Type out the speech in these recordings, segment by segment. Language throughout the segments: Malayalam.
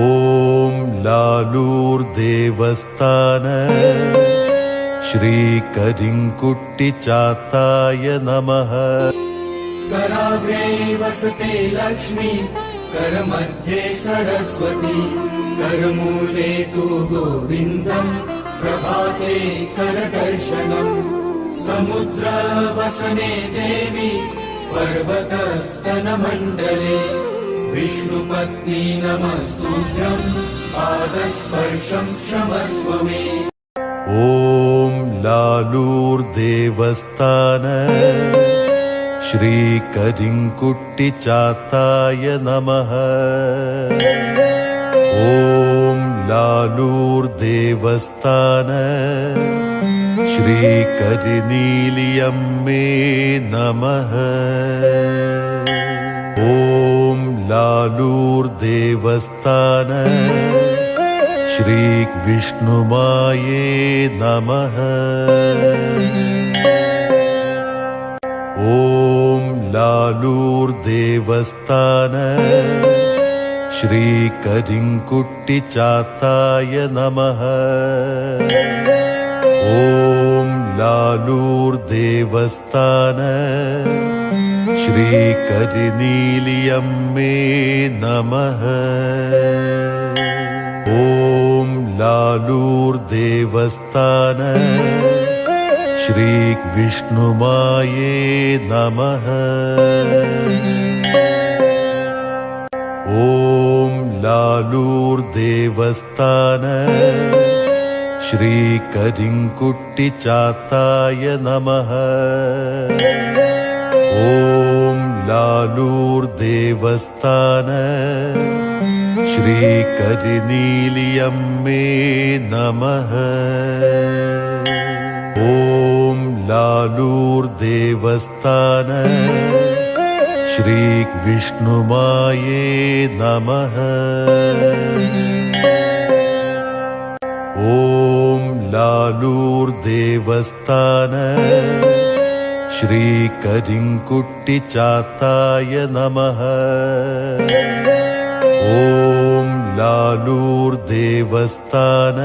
ഓം ലാലൂർ ദേവസ്ഥാന ശ്രീ കരിങ്കുട്ടി ചാത്തായ നമഃ. कराग्रे वसते लक्ष्मी, करमध्ये सरस्वती, करमूले तु गोविन्दम्, प्रभाते करदर्शनम्. समुद्रवसने देवी, पर्वतस्तनमण्डले, विष्णुपत्नी नमस्तुभ्यम्, पादस्पर्शं क्षमस्व मे. ഓം ലാലൂർ ദേവസ്ഥാന ശ്രീ കരിങ്കുട്ടി ചാത്തായ നമഃ. ഓം ലാലൂർ ദേവസ്ഥാന ശ്രീ കരിനീലിയമ്മേ നമഃ. ഓം ലാലൂർ ദേവസ്ഥാന ശ്രീ വിഷ്ണുമായേ നമഃ. ഓം ലാലൂർ ദേവസ്ഥാന ശ്രീ കരിങ്കുട്ടി ചാത്തായ നമഃ. ഓം ലാലൂർ ദേവസ്ഥാന ശ്രീ കരിനീലിയമ്മേ നമഃ. ഓം ലാലൂർ ദേവസ്ഥാന ശ്രീ വിഷ്ണുമായേ നമഃ. ഓം ലാലൂർ ദേവസ്ഥാന ശ്രീ കരിങ്കുട്ടി ചാത്തായ നമഃ. ഓം ലാലൂർ ദേവസ്ഥാന ശ്രീ കരിനീലിയമ്മേ നമഃ. ഓം ലാലൂർ ദേവസ്ഥാന ശ്രീ വിഷ്ണുമായേ നമഃ. ഓം ലാലൂർ ദേവസ്ഥാന ശ്രീ കരിങ്കുട്ടി ചാത്തായ നമഃ. ഓം ലാലൂർ ദേവസ്ഥാന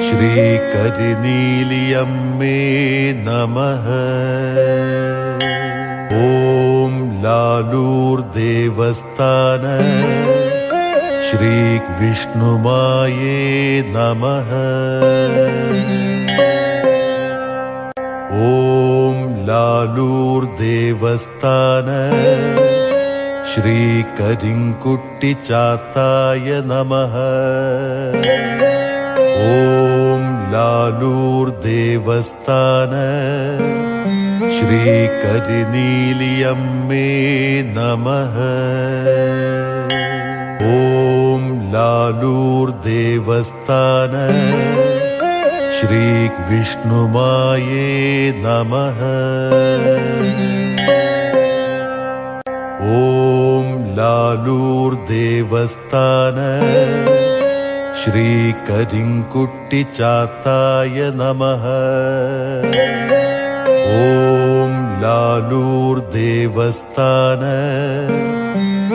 ശ്രീ കരിനീലിയമ്മേ നമഃ. ഓം ലാലൂർ ദേവസ്ഥാന ശ്രീ വിഷ്ണുമായേ നമഃ. ഓം ലാലൂർ ദേവസ്ഥാന ശ്രീ കരിങ്കുട്ടി ചാത്തായ നമഃ. ഓം ലാലൂർ ദേവസ്ഥാന ശ്രീ കരിനീലിയമ്മേ നമഃ. ഓം ലാലൂർ ദേവസ്ഥാന ശ്രീ വിഷ്ണുമായേ നമഃ. ഓം ലാലൂർ ദേവസ്ഥാന ശ്രീ കരിങ്കുട്ടി ചാത്തായ നമഃ. ഓം ലാലൂർ ദേവസ്ഥാന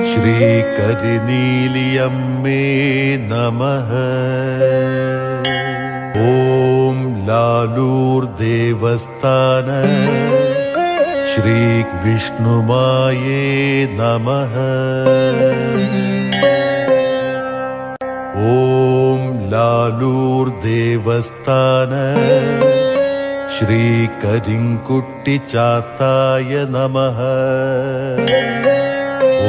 ശ്രീ കരിനീലിയമ്മേ നമഃ. ഓം ലാലൂർ ദേവസ്ഥാന ശ്രീ വിഷ്ണുമായേ നമഃ. ഓം ലാലൂർ ദേവസ്ഥാന ശ്രീ കരിങ്കുട്ടി ചാത്തായ നമഃ.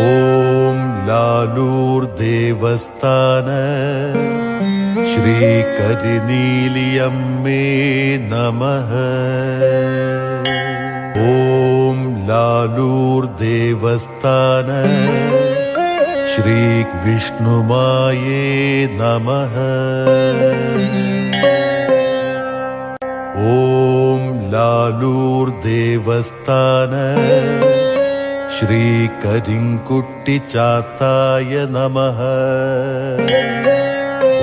ഓം ലാലൂർ ദേവസ്ഥാന ശ്രീ കരിനീലിയമ്മേ നമഃ. ഓം ലാലൂർ ദേവസ്ഥാന ശ്രീ വിഷ്ണുമായേ നമഃ. ഓം ലാലൂർ ദേവസ്ഥാന ശ്രീ കരിങ്കുട്ടി ചാത്തായ നമഃ.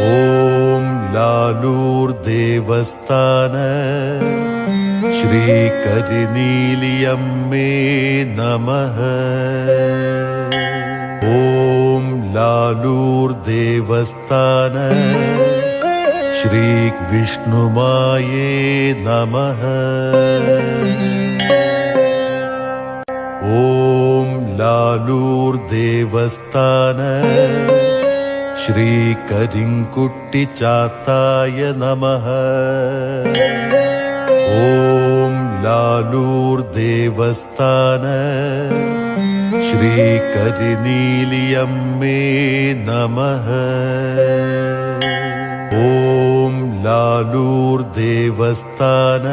ഓം ലാലൂർ ദേവസ്ഥാന ശ്രീ കരിനീലിയമ്മേ നമഃ. ഓം ലാലൂർ ദേവസ്ഥാന ശ്രീ വിഷ്ണുമായേ നമഃ. ഓം ലാലൂർ ദേവസ്ഥാന ശ്രീ കരിങ്കുട്ടി ചാത്തായ നമഃ. ഓം ലാലൂർ ദേവസ്ഥാന ശ്രീ കരിനീലിയമ്മേ നമഃ. ഓം ലാലൂർ ദേവസ്ഥാന